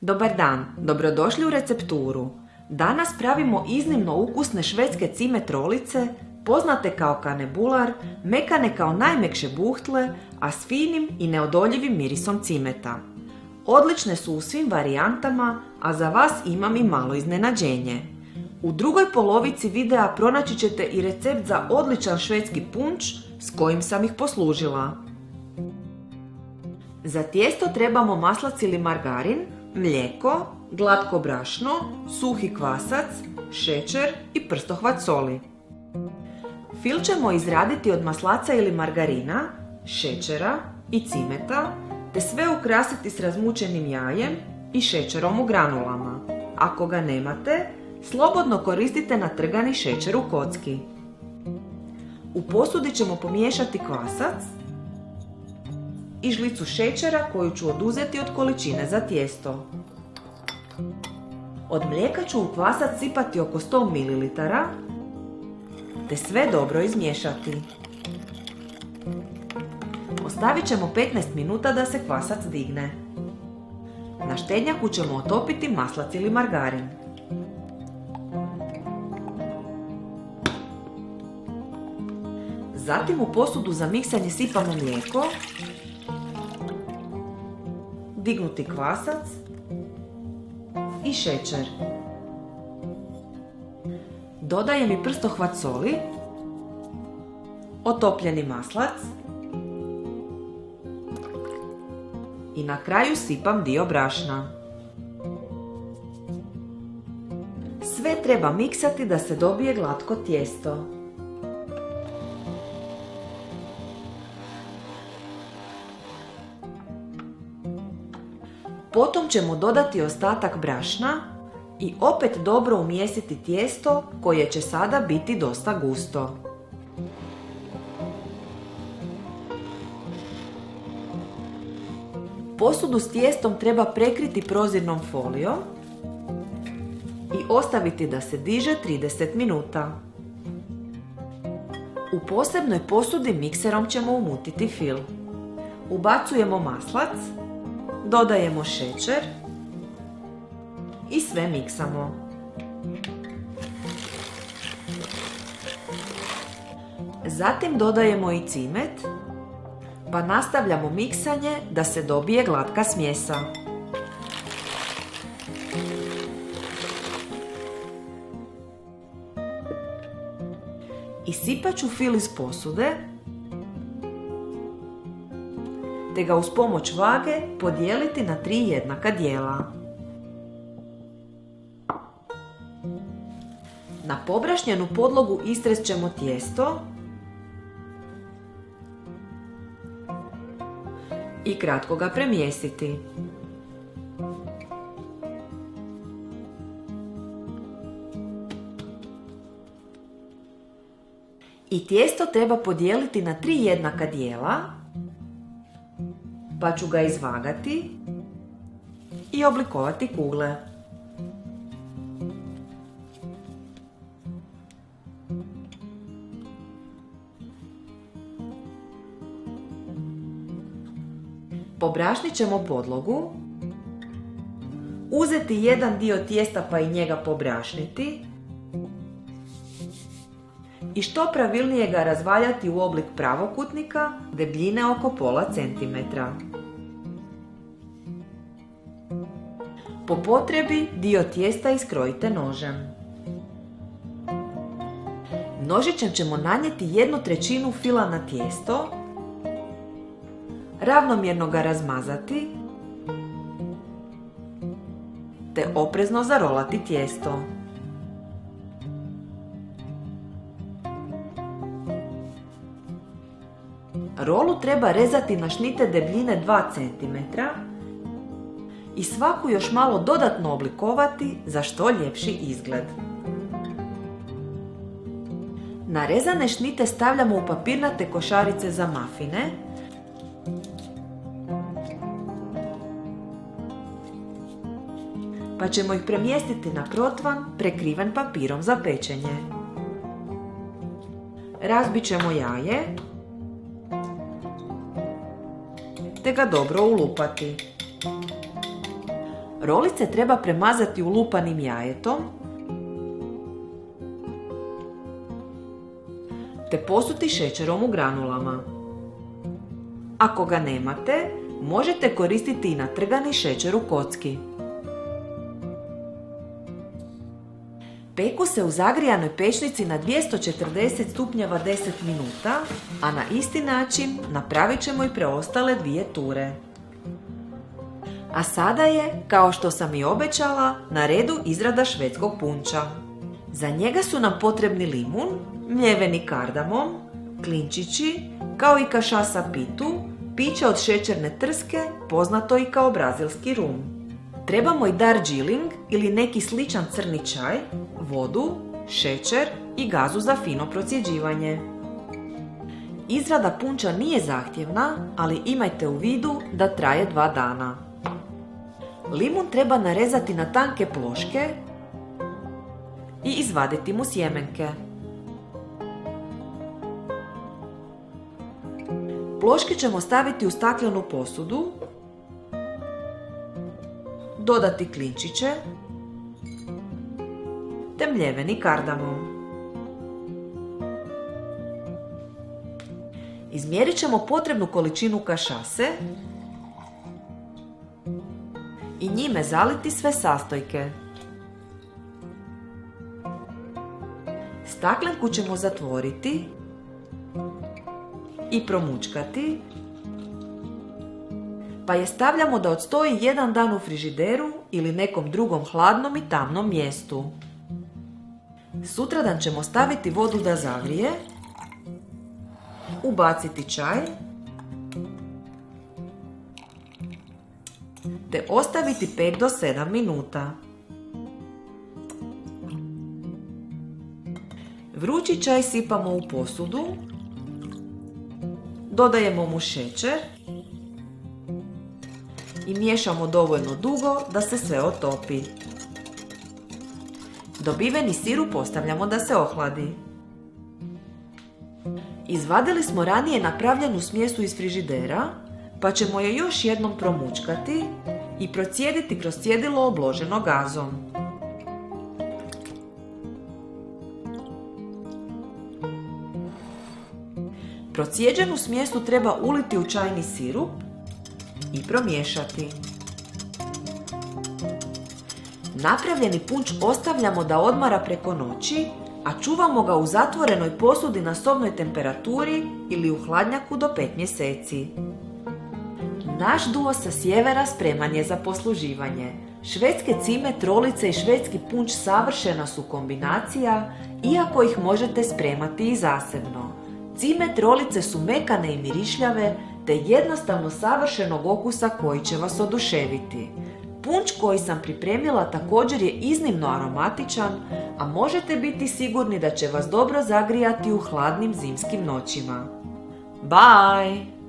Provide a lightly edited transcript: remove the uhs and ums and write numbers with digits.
Dobar dan, dobrodošli u recepturu. Danas pravimo iznimno ukusne švedske cimet rolice, poznate kao kanebular, mekane kao najmekše buhtle, a s finim i neodoljivim mirisom cimeta. Odlične su u svim varijantama, a za vas imam i malo iznenađenje. U drugoj polovici videa pronaći ćete i recept za odličan švedski punč s kojim sam ih poslužila. Za tijesto trebamo maslac ili margarin, mlijeko, glatko brašno, suhi kvasac, šećer i prstohvat soli. Fil ćemo izraditi od maslaca ili margarina, šećera i cimeta, te sve ukrasiti s razmučenim jajem i šećerom u granulama. Ako ga nemate, slobodno koristite natrgani šećer u kocki. U posudi ćemo pomiješati kvasac i žlicu šećera koju ću oduzeti od količine za tijesto. Od mlijeka ću u kvasac sipati oko 100 ml, te sve dobro izmiješati. Ostavit ćemo 15 minuta da se kvasac digne. Na štednjaku ćemo otopiti maslac ili margarin. Zatim u posudu za miksanje sipamo mlijeko, dignuti kvasac i šećer. Dodajem i prstohvat soli, otopljeni maslac i na kraju sipam dio brašna. Sve treba miksati da se dobije glatko tijesto. Potom ćemo dodati ostatak brašna i opet dobro umjesiti tijesto koje će sada biti dosta gusto. Posudu s tijestom treba prekriti prozirnom folijom i ostaviti da se diže 30 minuta. U posebnoj posudi mikserom ćemo umutiti fil. Ubacujemo maslac, dodajemo šećer i sve miksamo. Zatim dodajemo i cimet, pa nastavljamo miksanje da se dobije glatka smjesa. Isipat ću fil iz posude, te ga uz pomoć vage podijeliti na 3 jednaka dijela. Na pobrašnjenu podlogu istrest ćemo tijesto i kratko ga premjestiti. I tijesto treba podijeliti na 3 jednaka dijela, pa ću ga izvagati i oblikovati kugle. Pobrašnit ćemo podlogu, uzeti jedan dio tijesta pa i njega pobrašniti i što pravilnije ga razvaljati u oblik pravokutnika debljine oko pola centimetra. Po potrebi dio tijesta iskrojite nožem. Nožićem ćemo nanijeti 1/3 fila na tijesto, ravnomjerno ga razmazati, te oprezno zarolati tijesto. Rolu treba rezati na šnite debljine 2 cm i svaku još malo dodatno oblikovati za što ljepši izgled. Narezane šnite stavljamo u papirnate košarice za mafine, pa ćemo ih premjestiti na protvan prekriven papirom za pečenje. Razbit ćemo jaje te ga dobro ulupati. Rolice treba premazati ulupanim jajetom te posuti šećerom u granulama. Ako ga nemate, možete koristiti i natrgani šećer u kocki. Peku se u zagrijanoj pećnici na 240 stupnjeva 10 minuta, a na isti način napravit ćemo i preostale 2 ture. A sada je, kao što sam i obećala, na redu izrada švedskog punča. Za njega su nam potrebni limun, mljeveni kardamom, klinčići, kao i kašasa pitu, piće od šećerne trske, poznato i kao brazilski rum. Trebamo i Darjeeling ili neki sličan crni čaj, vodu, šećer i gazu za fino procjeđivanje. Izrada punča nije zahtjevna, ali imajte u vidu da traje 2 dana. Limun treba narezati na tanke ploške i izvaditi mu sjemenke. Ploške ćemo staviti u staklenu posudu, dodati klinčiće te mljeveni kardamom. Izmjerit ćemo potrebnu količinu kašase i njime zaliti sve sastojke. Staklenku ćemo zatvoriti i promućkati, pa je stavljamo da odstoji 1 dan u frižideru ili nekom drugom hladnom i tamnom mjestu. Sutradan ćemo staviti vodu da zavrije, ubaciti čaj te ostaviti 5 do 7 minuta. Vrući čaj sipamo u posudu, dodajemo mu šećer i miješamo dovoljno dugo da se sve otopi. Dobiveni sirup ostavljamo da se ohladi. Izvadili smo ranije napravljenu smjesu iz frižidera, pa ćemo je još jednom promućkati i procijediti kroz cjedilo obloženo gazom. Procijeđenu smjesu treba uliti u čajni sirup i promiješati. Napravljeni punč ostavljamo da odmara preko noći, a čuvamo ga u zatvorenoj posudi na sobnoj temperaturi ili u hladnjaku do 5 mjeseci. Naš duo sa sjevera spreman je za posluživanje. Švedske cime, trolice i švedski punč savršena su kombinacija, iako ih možete spremati i zasebno. Cime trolice su mekane i mirišljave, te jednostavno savršenog okusa koji će vas oduševiti. Punč koji sam pripremila također je iznimno aromatičan, a možete biti sigurni da će vas dobro zagrijati u hladnim zimskim noćima. Bye!